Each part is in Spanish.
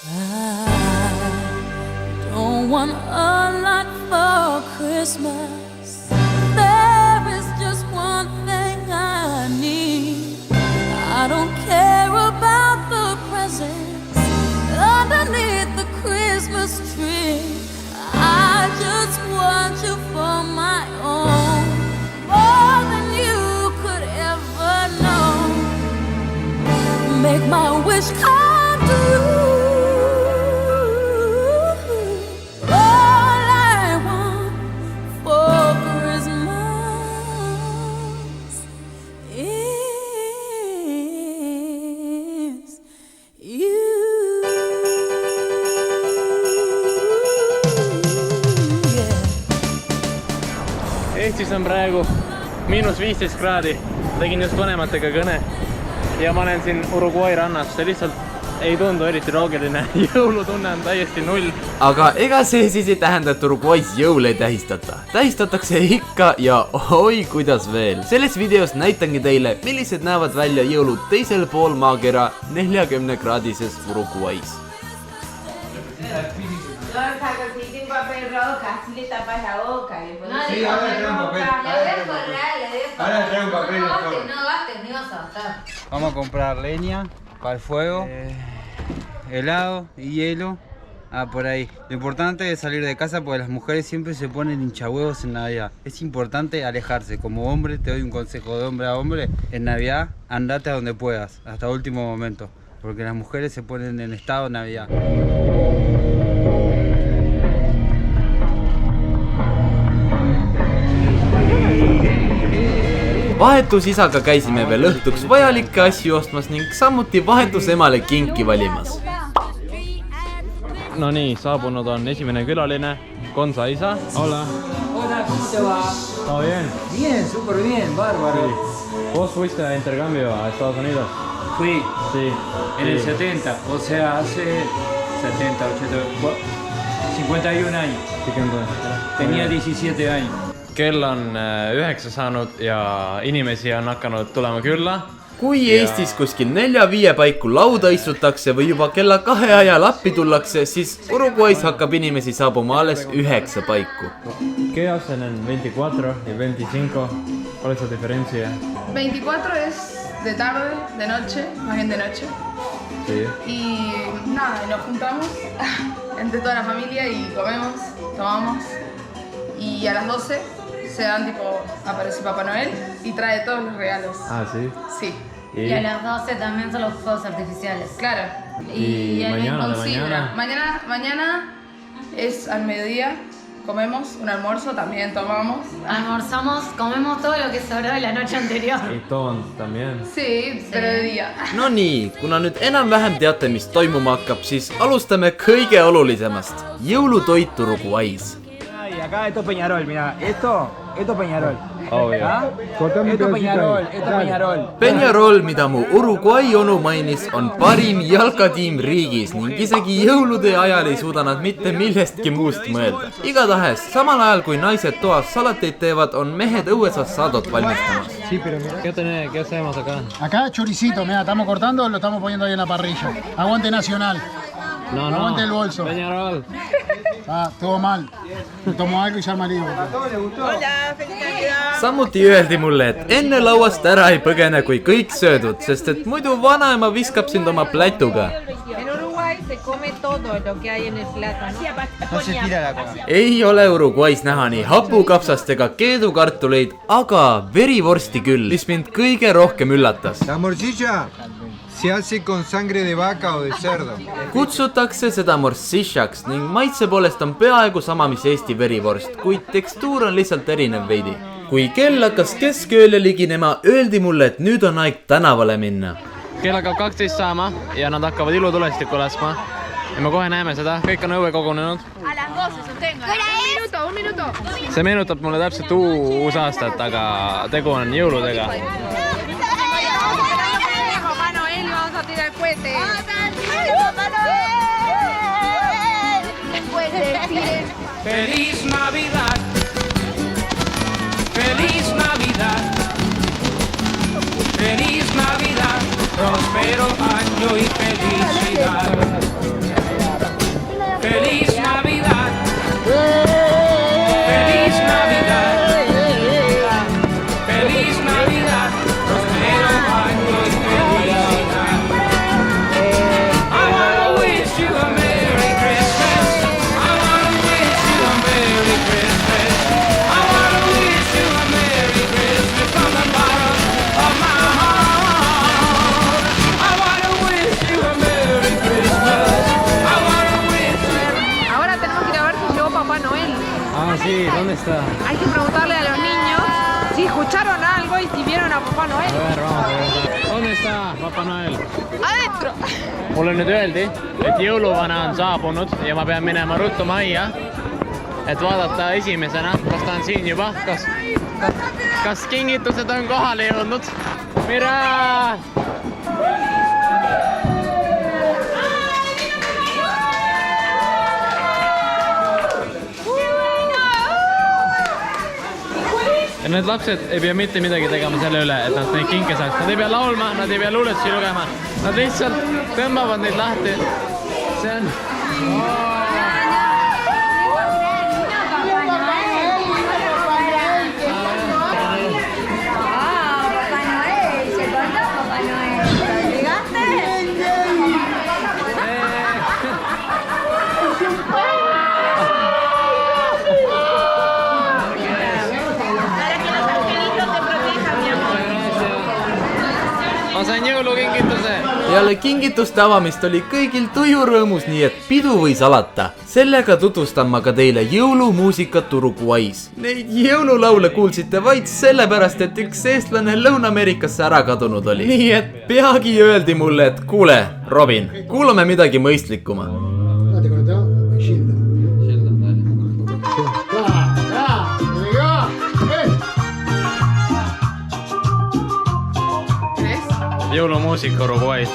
I don't want a lot for Christmas. There is just one thing I need. I don't care about the presents underneath the Christmas tree. I just want you for my own, more than you could ever know. Make my wish come true. All I want for Christmas is you. Eestis on praegu -15 kraadi. Tegin just vanematega kõne ja ma olen siin Uruguay rannas. See lihtsalt ei tundu eriti loogiline. Jõulutunne on täiesti null. Aga ega see siis ei tähenda, et Uruguay's jõule ei tähistata. Tähistatakse ikka ja oi kuidas veel. Selles videos näitangi teile, millised näevad välja jõulud teisel pool maakera 40-kraadises Uruguay's. Vamos a comprar leña para el fuego, helado y hielo. Por ahí. Lo importante es salir de casa porque las mujeres siempre se ponen hinchahuevos en Navidad. Es importante alejarse. Como hombre, te doy un consejo de hombre a hombre. En Navidad, andate a donde puedas, hasta el último momento. Porque las mujeres se ponen en estado de Navidad. Vahetus isaga käisime veel õhtuks vajalikke asju ostmas ning samuti vahetus emale kinki valimas. No nii, saabunud on esimene külaline, Gonza isa. Hola. Hola, ¿cómo te va? ¿Todo bien? Bien, súper bien, bárbaro. Sí. ¿Vos fuiste de intercambio a Estados Unidos? Fui Sí. en el 70, o sea, hace 70, 80, 51 años. Tenía 17 años. Kell on 9 saanud ja inimesi on hakanud tulema külla. Kui Eestis kuskil 4-5 paiku lauda istutakse või juba kella 2 ajal appi tullakse, siis Uruguay's hakkab inimesi saabuma alles 9 paiku. ¿Qué hacen en 24 y 25? ¿Cuál es la diferencia? 24 es de tarde, de noche, más bien de noche. Sí. Y nada, nos juntamos entre toda la familia y comemos, tomamos. Y a las 12 se dan tipo, aparece Papá Noel y trae todos los regalos. Ah, sí. Sí, Y a las 12 también son los fuegos artificiales. claro. Y el mañana, mismo sí, mañana. mañana es al mediodía, comemos un almuerzo, también tomamos. Almorzamos, comemos todo lo que sobró de la noche anterior. Y ton también. Sí, pero de día. No nii, kuna nüüd enam-vähem teate, mis toimuma hakkab, siis alustame kõige olulisemast. Jõulutoit Uruguay's. Y acá esto es Peñarol, mira, esto es Peñarol. Obvio. ¿Ah? Esto es Peñarol, esto es Peñarol. Peñarol, mida mu Uruguay onu mainis, on parim jalkatiim riigis ning isegi jõulude ajal ei suuda nad mitte millestki muust mõelda. Igatahes, samal ajal kui naised toas salateid teevad, on mehed õues asadot valmistamas. Sí, pero mira. ¿Qué hacemos acá? Acá choricito, mira, estamos cortando, lo estamos poniendo ahí en la parrilla. Aguante Nacional. No, Aguante el bolso. Peñarol. Ah, todo mal. Me tomo algo y se arma lío. Samuti öeldi mulle, et enne lauast ära ei põgene, kui kõik söödud, sest et muidu vanaema viskab sind oma plätuga. En Uruguay se come todo lo que hay en el plato, ¿no? No se tira la comida. Ei ole Uruguay's näha nii hapukapsast ega keedukartuleid, aga verivorsti küll, mis mind kõige rohkem üllatas. La morcilla se hace con sangre de vaca o de cerdo. Kutsutakse seda morsishaks ning maitse poolest on peaaegu sama, mis Eesti verivorst, kuid tekstuur on lihtsalt erinev veidi. Kui kell hakkas keskööle liginema, öeldi mulle, et nüüd on aeg tänavale minna. Kell hakkab 12 saama ja nad hakkavad ilutulestikku laskma. Ja me kohe näeme seda, kõik on õue kogunenud. A las 12 se tenga. Un minuto. See meenutab mulle täpselt uus aastat, aga tegu on jõuludega. Papá Noel y vamos a tirar el cohete. Feliz Navidad. Feliz Navidad. Feliz Navidad. Próspero año y felicidad. está? Hay que preguntarle a los niños si escucharon algo y si vieron a Papá Noel. A ver, vamos a ver. ¿Dónde está Pappa Noel? Adentro. Mulle nüüd öeldi, et jõuluvana on saabunud ja ma pean minema ruttu majja, et vaadata esimesena, kas ta on siin juba, kas kingitused on kohale jõudnud. Mira! Ja need lapsed ei pea mitte midagi tegema selle üle, et nad neid kinke saaks. Nad ei pea laulma, nad ei pea luuletusi lugema. Nad lihtsalt tõmbavad neid lahti. See on... Ma sain jõulukingituse. Peale kingituste avamist oli kõigil tuju rõõmus, nii et pidu võis alata. Sellega tutvustan ma ka teile jõulumuusikat Uruguay's. Neid jõululaule kuulsite vaid sellepärast, et üks eestlane Lõuna-Ameerikasse ära kadunud oli. Nii et peagi öeldi mulle, et kuule, Robin, kuulame midagi mõistlikuma. Jõulumuusika Uruguay's.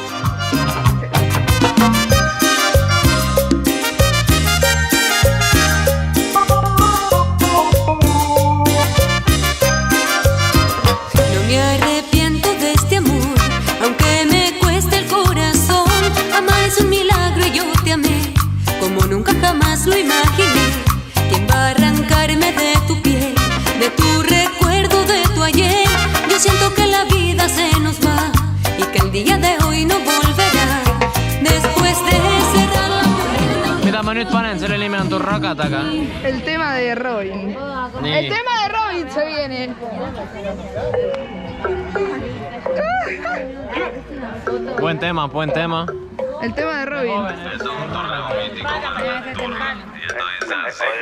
No me arrepiento de este amor, aunque me cueste el corazón. Amar es un milagro y yo te amé, como nunca jamás lo imaginé. ¿Quién va a arrancarme de tu piel, de tu recuerdo, de tu ayer? Yo siento que la vida se nos va y que el día de hoy no volverá. Después de cerrar la puerta. Mida ma nüüd panen, selle nimi on Turraga taga. El tema de Robin. Nii. El tema de Robin se viene. Buen tema, buen tema. El tema de Robin.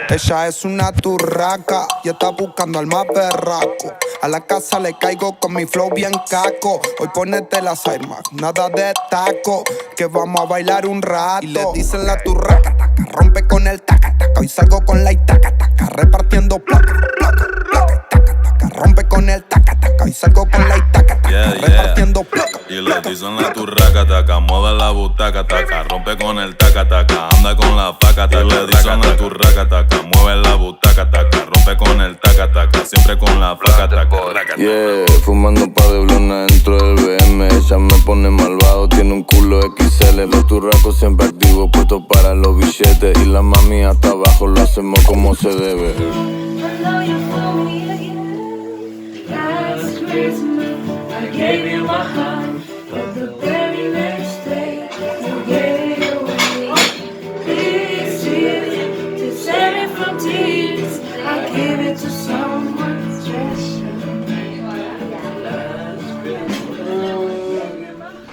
Ella es una turraca y está buscando al más berraco. A la casa le caigo con mi flow bien caco. Hoy ponete las Air Max, nada de taco, que vamos a bailar un rato. Y le dicen la turraca, taca, rompe con el taca, taca. Hoy salgo con la itaca, taca, repartiendo placa, placa, placa, taca, taca. Rompe con el taca, taca. Hoy salgo con la itaca, taca, repartiendo placa. Y le dicen la turraca, taca, mueve la butaca, taca, rompe con el taca, taca, anda con la faca, taca. Y le dicen la turraca, taca, mueve la butaca, taca, rompe con el taca, taca, siempre con la faca, taca. Yeah, fumando pa' de blona dentro del BM. Ella me pone malvado, tiene un culo XL. Los turracos siempre activos, puestos para los billetes. Y la mami hasta abajo lo hacemos como se debe.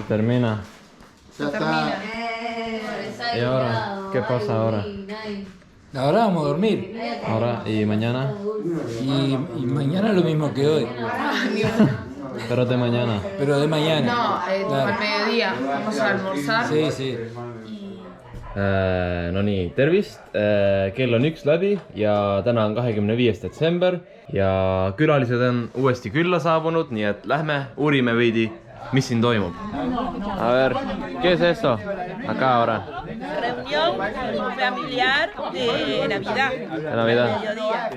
Termina. Ya está. ¿Y ahora? ¿Qué pasa ahora? Ahora vamos a dormir. Ahora y mañana. Y mañana lo mismo que hoy. Pero de mañana. Pero de mañana. No, Claro. al mediodía vamos a almorzar. Sí, sí. No nii, tervist, kell on 1 läbi ja täna on 25. detsember ja külalised on uuesti külla saabunud, nii et lähme uurime veidi, mis siin toimub. A ver, ¿qué es esto? Acá ahora. Reunión familiar de Navidad. De Navidad.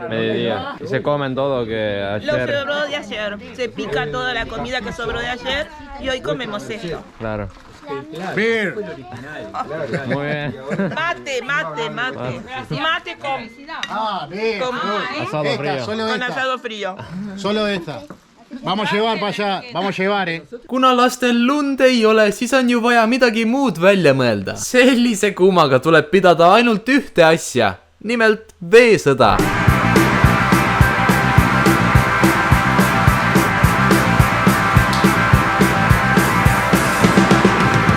Mediodía. Y se comen todo que Lo ayer. sobró de ayer. Se pica toda la comida que sobró de ayer y hoy comemos esto. Claro. Beer. Muy bien. Mate, mate, mate. Mate con, Bien. con Asado frío. Solo con esta. asado frío. Solo esta. Vamos a llevar para allá. Vamos a llevar, Kuna lastel lund ei ole, siis on ju vaja midagi muud välja mõelda. Sellise kuumaga tuleb pidada ainult ühte asja, nimelt veesõda.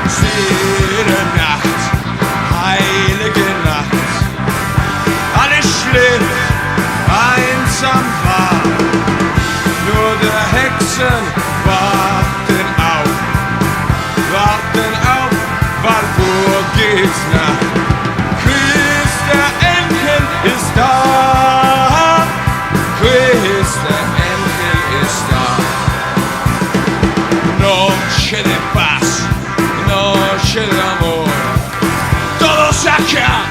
Stille Nacht, heilige Nacht, alles schlimm, ein noche de paz, noche de amor. Todos acá,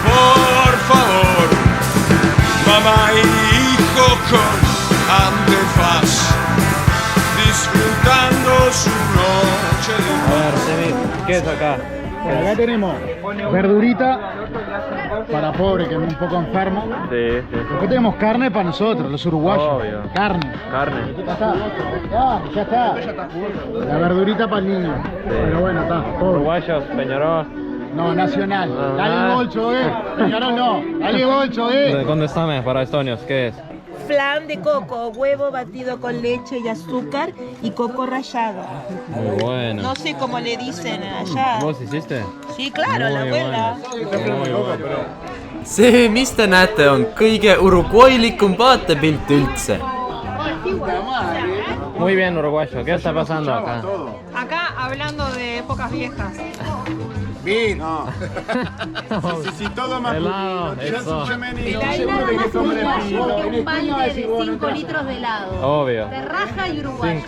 por favor, mamá y hijo con antifaz, disfrutando su noche de paz. A ver, Semi, ¿qué es acá? Bueno, acá tenemos verdurita para pobre que es un poco enfermo. Sí. Después tenemos carne para nosotros, los uruguayos. Obvio. Carne. Ya está. La verdurita para el niño. Sí. Pero bueno, está. Pobre. Uruguayos, Peñarol. No, Nacional. Dale bolcho, Peñarol no. Dale bolcho, Contestame para estonios, ¿qué es? Flan de coco, huevo batido con leche y azúcar y coco rallado. Muy bueno. No sé cómo le dicen allá. ¿Vos hiciste? Sí, claro, la abuela. see, mis te näete, on kõige uruguaylikum vaatepilt üldse. Muy bien, uruguayo. ¿Qué está pasando acá? Acá hablando de épocas viejas. Vino. Si todo más helado, eso. Pero hay nada más uruguayo que un balde de 5 litros de helado. Obvio. De raja y uruguayo.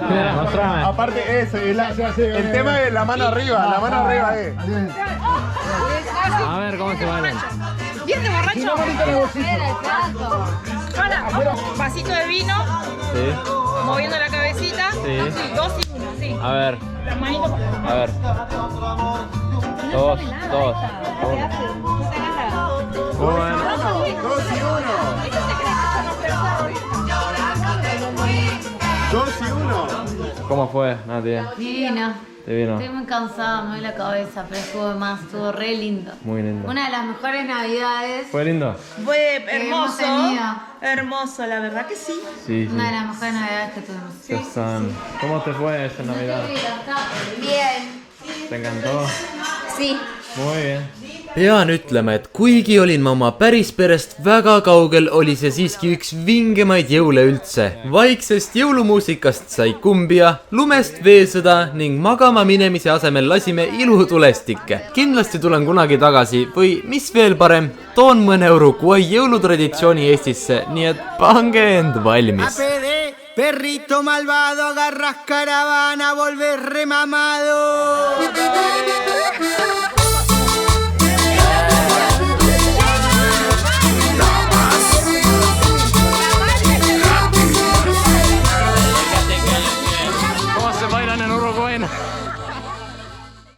Mira, mostrame. Aparte ese, el tema es la mano arriba, A ver, ¿cómo se bailan? Bien de borracho. Vasito de vino, Sí. moviendo la cabecita. Sí. Así, 2 y 1, sí. A ver. Las manitos. A ver. Dos. Bueno. 2 y 1. ¿Cómo fue, Natia? Divino. Divino. Estoy muy cansada, me duele la cabeza, pero estuvo re lindo. Muy lindo. Una de las mejores navidades. ¿Fue lindo? Fue hemos hermoso. tenido. Hermoso, la verdad que sí. Sí. Una de las mejores navidades que tuvimos. ¿Cómo te fue esta Navidad? Bien. ¿Te encantó? Sí. Muy bien. Pean ütlema, et kuigi olin ma oma päris perest väga kaugel, oli see siiski üks vingemaid jõule üldse. Vaiksest jõulumuusikast sai kumbja, lumest veesõda ning magama minemise asemel lasime ilutulestikke. Kindlasti tulen kunagi tagasi või mis veel parem, toon mõne Uruguay jõulutraditsiooni Eestisse, nii et pange end valmis. Perrito malvado, agarras caravana, volver remamado.